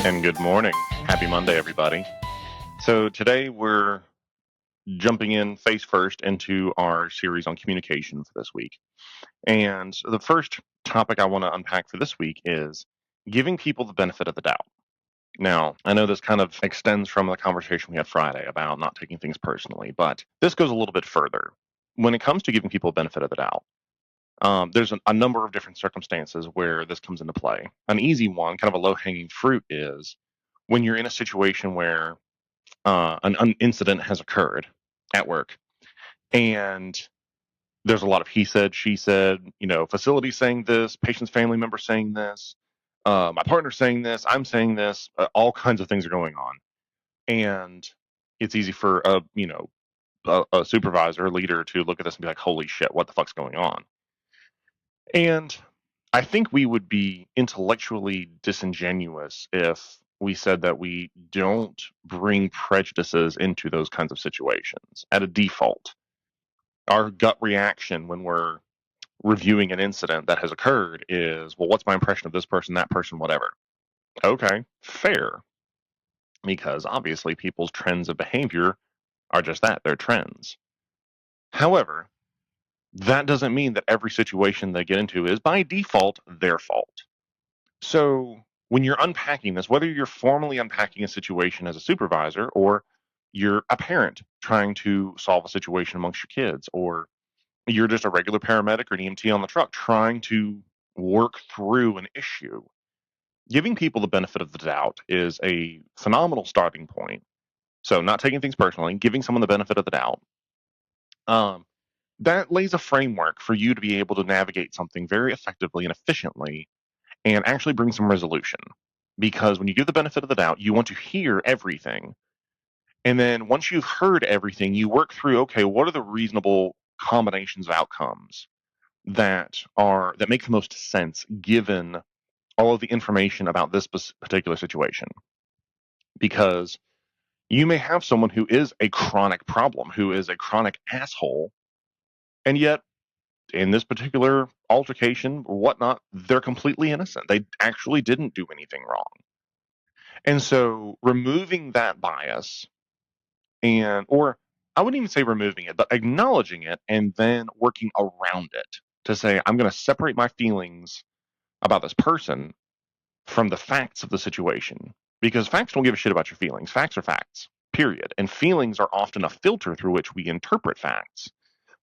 And good morning. Happy Monday, everybody. So today we're jumping in face first into our series on communication for this week. And the first topic I want to unpack for this week is giving people the benefit of the doubt. Now, I know this kind of extends from the conversation we had Friday about not taking things personally, but this goes a little bit further. When it comes to giving people the benefit of the doubt, there's a number of different circumstances where this comes into play. An easy one, kind of a low-hanging fruit, is when you're in a situation where an incident has occurred at work, and there's a lot of he said, she said, facility saying this, patient's family member saying this, my partner saying this, I'm saying this, all kinds of things are going on. And it's easy for a supervisor, leader to look at this and be like, holy shit, what the fuck's going on? And I think we would be intellectually disingenuous if we said that we don't bring prejudices into those kinds of situations at a default. Our gut reaction when we're reviewing an incident that has occurred is, well, what's my impression of this person, that person, whatever? Okay, fair. Because obviously people's trends of behavior are just that, they're trends. However, that doesn't mean that every situation they get into is by default their fault. So when you're unpacking this, whether you're formally unpacking a situation as a supervisor, or you're a parent trying to solve a situation amongst your kids, or you're just a regular paramedic or an EMT on the truck trying to work through an issue, giving people the benefit of the doubt is a phenomenal starting point. So not taking things personally, giving someone the benefit of the doubt. That lays a framework for you to be able to navigate something very effectively and efficiently and actually bring some resolution. Because when you give the benefit of the doubt, you want to hear everything. And then once you've heard everything, you work through, okay, what are the reasonable combinations of outcomes that make the most sense given all of the information about this particular situation? Because you may have someone who is a chronic problem, who is a chronic asshole, and yet in this particular altercation or whatnot, they're completely innocent. They actually didn't do anything wrong. And so removing that bias or I wouldn't even say removing it, but acknowledging it and then working around it to say, I'm going to separate my feelings about this person from the facts of the situation, because facts don't give a shit about your feelings. Facts are facts, period. And feelings are often a filter through which we interpret facts,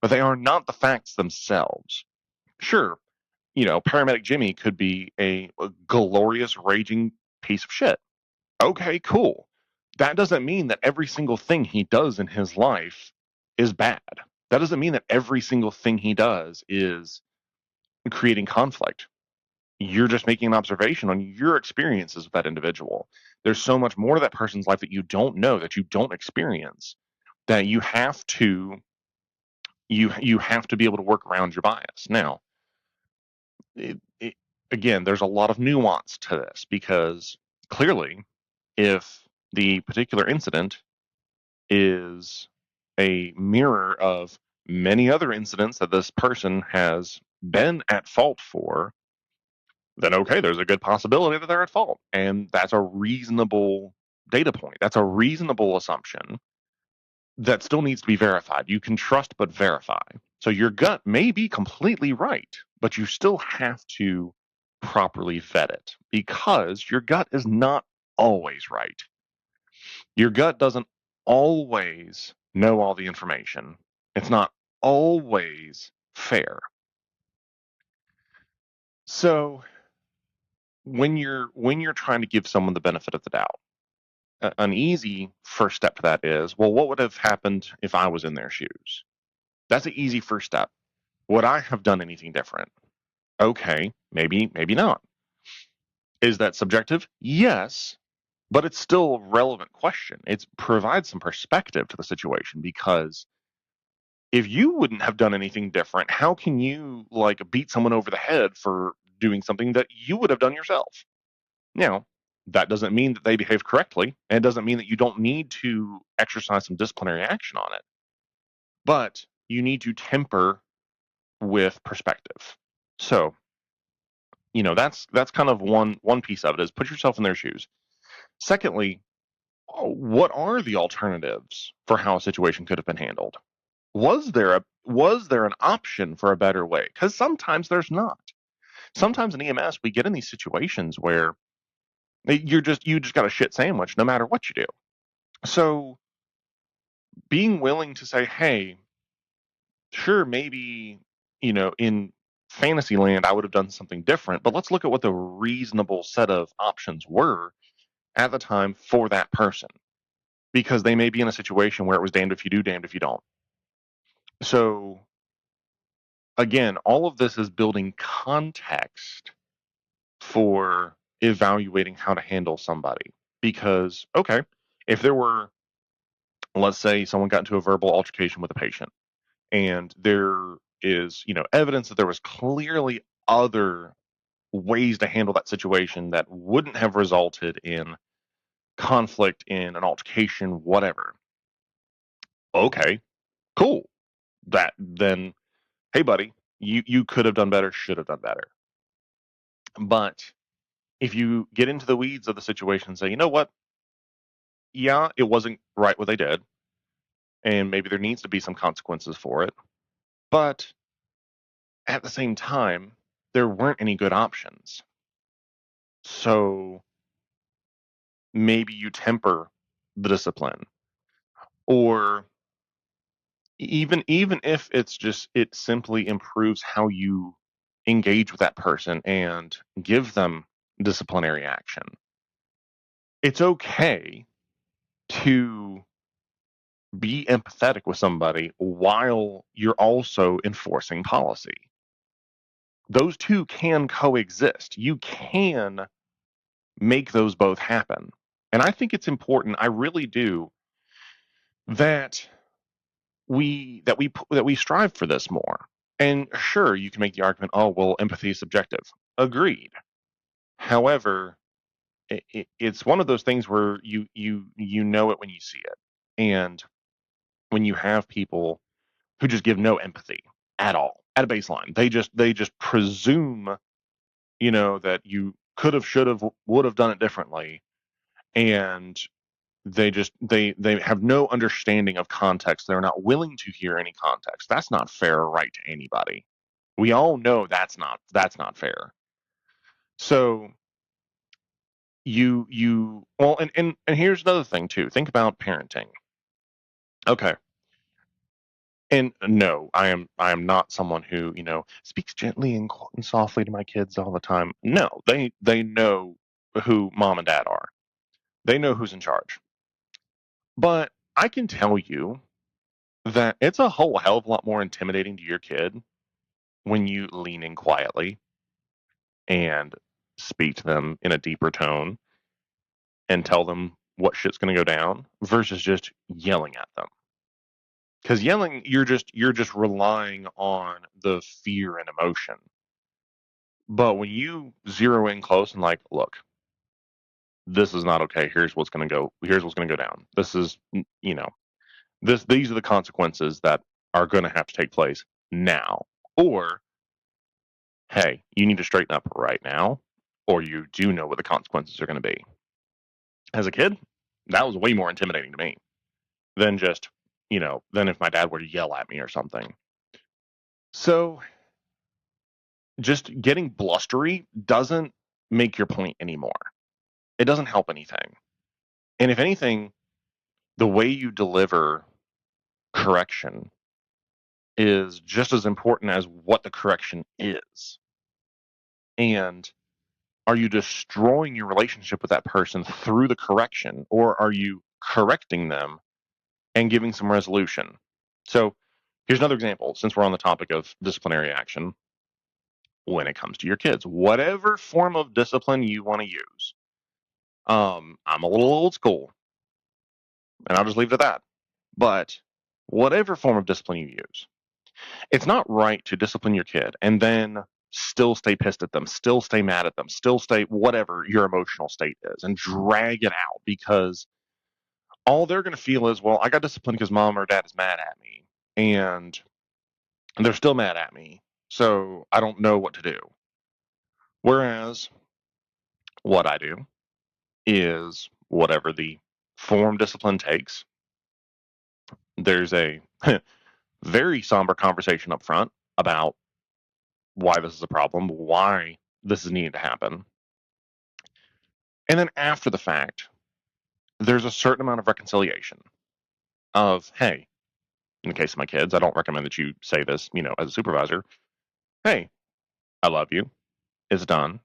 but they are not the facts themselves. Sure, paramedic Jimmy could be a glorious, raging piece of shit. Okay, cool. That doesn't mean that every single thing he does in his life is bad. That doesn't mean that every single thing he does is creating conflict. You're just making an observation on your experiences with that individual. There's so much more to that person's life that you don't know, that you don't experience, that you have to be able to work around your bias. Now, again, there's a lot of nuance to this, because clearly, if the particular incident is a mirror of many other incidents that this person has been at fault for, then okay, there's a good possibility that they're at fault. And that's a reasonable data point. That's a reasonable assumption that still needs to be verified. You can trust but verify. So your gut may be completely right, but you still have to properly vet it, because your gut is not always right. Your gut doesn't always know all the information. It's not always fair. So when you're trying to give someone the benefit of the doubt, an easy first step to that is, well, what would have happened if I was in their shoes? That's an easy first step. Would I have done anything different? Okay, maybe not. Is that subjective? Yes, but it's still a relevant question. It provides some perspective to the situation, because if you wouldn't have done anything different, how can you beat someone over the head for doing something that you would have done yourself? Now, that doesn't mean that they behaved correctly, and it doesn't mean that you don't need to exercise some disciplinary action on it. But you need to temper with perspective. So, that's kind of one piece of it, is put yourself in their shoes. Secondly, what are the alternatives for how a situation could have been handled? Was there an option for a better way? Because sometimes there's not. Sometimes in EMS we get in these situations where you just got a shit sandwich no matter what you do. So being willing to say, hey, sure, maybe, in fantasy land I would have done something different, but let's look at what the reasonable set of options were at the time for that person. Because they may be in a situation where it was damned if you do, damned if you don't. So again, all of this is building context for evaluating how to handle somebody. Because, okay, if there were, let's say someone got into a verbal altercation with a patient and there is, evidence that there was clearly other ways to handle that situation that wouldn't have resulted in conflict, in an altercation, whatever. Okay, cool. That then, hey buddy, you could have done better, should have done better. But if you get into the weeds of the situation and say, you know what, yeah, it wasn't right what they did, and maybe there needs to be some consequences for it, but at the same time, there weren't any good options. So maybe you temper the discipline, or even if it simply improves how you engage with that person and give them disciplinary action. It's okay to be empathetic with somebody while you're also enforcing policy. Those two can coexist. You can make those both happen. And I think it's important, I really do, that we strive for this more. And sure, you can make the argument, oh, well, empathy is subjective. Agreed. However, it's one of those things where you know it when you see it. And when you have people who just give no empathy at all at a baseline, they just presume, that you could have, should have, would have done it differently, and they have no understanding of context. They're not willing to hear any context. That's not fair or right to anybody. We all know that's not fair. So well, and here's another thing too. Think about parenting. Okay. And no, I am not someone who, speaks gently and softly to my kids all the time. No, they know who mom and dad are. They know who's in charge. But I can tell you that it's a whole hell of a lot more intimidating to your kid when you lean in quietly and speak to them in a deeper tone and tell them what shit's going to go down versus just yelling at them. Because yelling, you're just relying on the fear and emotion. But when you zero in close and like, look, this is not okay. Here's what's going to go. Here's what's going to go down. This is, these are the consequences that are going to have to take place now. Or, hey, you need to straighten up right now, or you do know what the consequences are going to be. As a kid, that was way more intimidating to me than just, than if my dad were to yell at me or something. So just getting blustery doesn't make your point anymore. It doesn't help anything. And if anything, the way you deliver correction is just as important as what the correction is. And are you destroying your relationship with that person through the correction, or are you correcting them and giving some resolution? So here's another example, since we're on the topic of disciplinary action. When it comes to your kids, whatever form of discipline you want to use. I'm a little old school, and I'll just leave it at that. But whatever form of discipline you use, it's not right to discipline your kid and then still stay pissed at them, still stay mad at them, still stay whatever your emotional state is, and drag it out, because all they're going to feel is, well, I got disciplined because mom or dad is mad at me, and they're still mad at me, so I don't know what to do. Whereas what I do is whatever the form discipline takes. There's a very somber conversation up front about why this is a problem, why this is needing to happen. And then after the fact, there's a certain amount of reconciliation of, hey, in the case of my kids, I don't recommend that you say this, as a supervisor. Hey, I love you. It's done.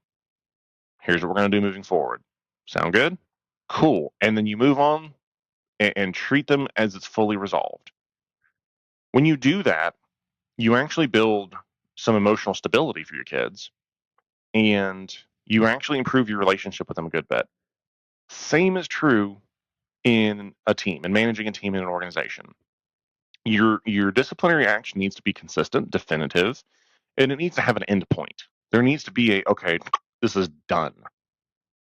Here's what we're going to do moving forward. Sound good? Cool. And then you move on and treat them as it's fully resolved. When you do that, you actually build some emotional stability for your kids, and you actually improve your relationship with them a good bit. Same is true in a team and managing a team in an organization. Your disciplinary action needs to be consistent, definitive, and it needs to have an end point. There needs to be okay, this is done,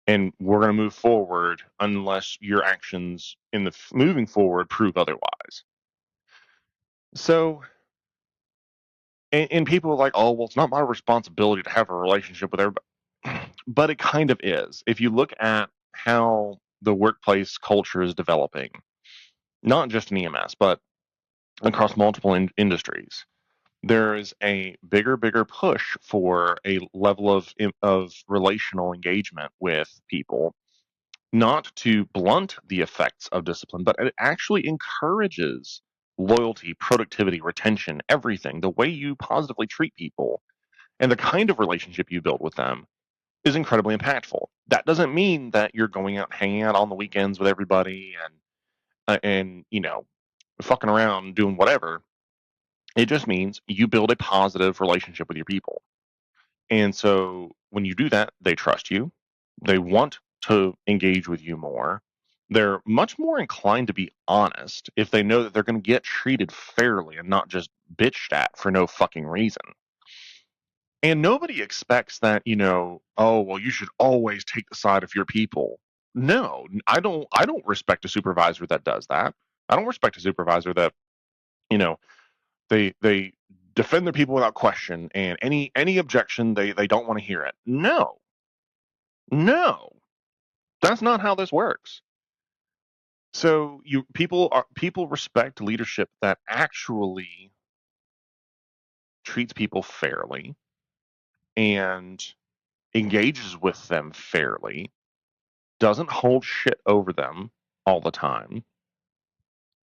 and we're going to move forward unless your actions in the moving forward prove otherwise. So, and people are like, oh, well, it's not my responsibility to have a relationship with everybody. But it kind of is. If you look at how the workplace culture is developing, not just in EMS, but across multiple industries, there is a bigger push for a level of relational engagement with people, not to blunt the effects of discipline, but it actually encourages loyalty, productivity, retention, everything. The way you positively treat people and the kind of relationship you build with them is incredibly impactful. That doesn't mean that you're going out hanging out on the weekends with everybody and fucking around doing whatever. It just means you build a positive relationship with your people. And so when you do that, they trust you. They want to engage with you more. They're much more inclined to be honest if they know that they're going to get treated fairly and not just bitched at for no fucking reason. And nobody expects that, oh, well, you should always take the side of your people. No, I don't respect a supervisor that does that. I don't respect a supervisor that, you know, they defend their people without question, and any objection they don't want to hear it. No. No. That's not how this works. So people respect leadership that actually treats people fairly and engages with them fairly, doesn't hold shit over them all the time,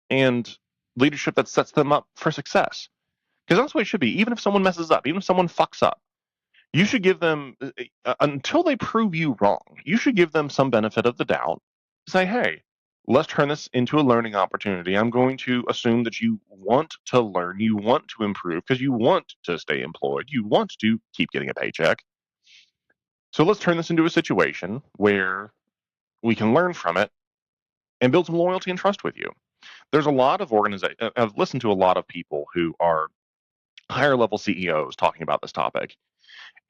and leadership that sets them up for success. Because that's what it should be. Even if someone messes up, even if someone fucks up, you should give them, until they prove you wrong, you should give them some benefit of the doubt. Say, hey, let's turn this into a learning opportunity. I'm going to assume that you want to learn, you want to improve, because you want to stay employed, you want to keep getting a paycheck. So let's turn this into a situation where we can learn from it and build some loyalty and trust with you. There's a lot of organizations, I've listened to a lot of people who are higher level CEOs talking about this topic,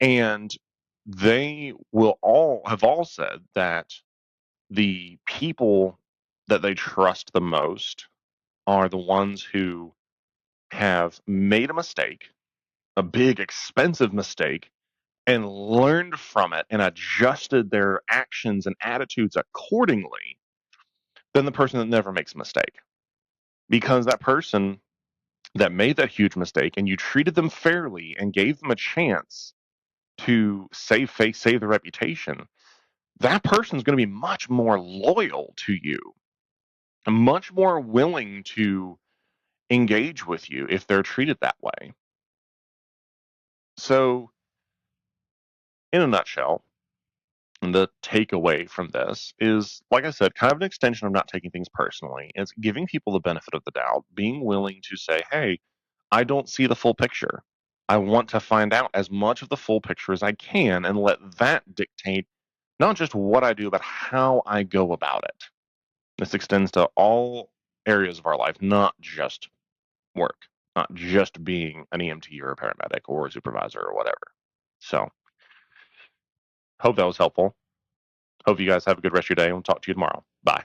and they will all said that the people that they trust the most are the ones who have made a mistake, a big expensive mistake, and learned from it and adjusted their actions and attitudes accordingly, than the person that never makes a mistake. Because that person that made that huge mistake and you treated them fairly and gave them a chance to save face, save their reputation, that person's going to be much more loyal to you, much more willing to engage with you if they're treated that way. So, in a nutshell, the takeaway from this is, like I said, kind of an extension of not taking things personally. It's giving people the benefit of the doubt, being willing to say, hey, I don't see the full picture. I want to find out as much of the full picture as I can and let that dictate not just what I do, but how I go about it. This extends to all areas of our life, not just work, not just being an EMT or a paramedic or a supervisor or whatever. So, hope that was helpful. Hope you guys have a good rest of your day, and we'll talk to you tomorrow. Bye.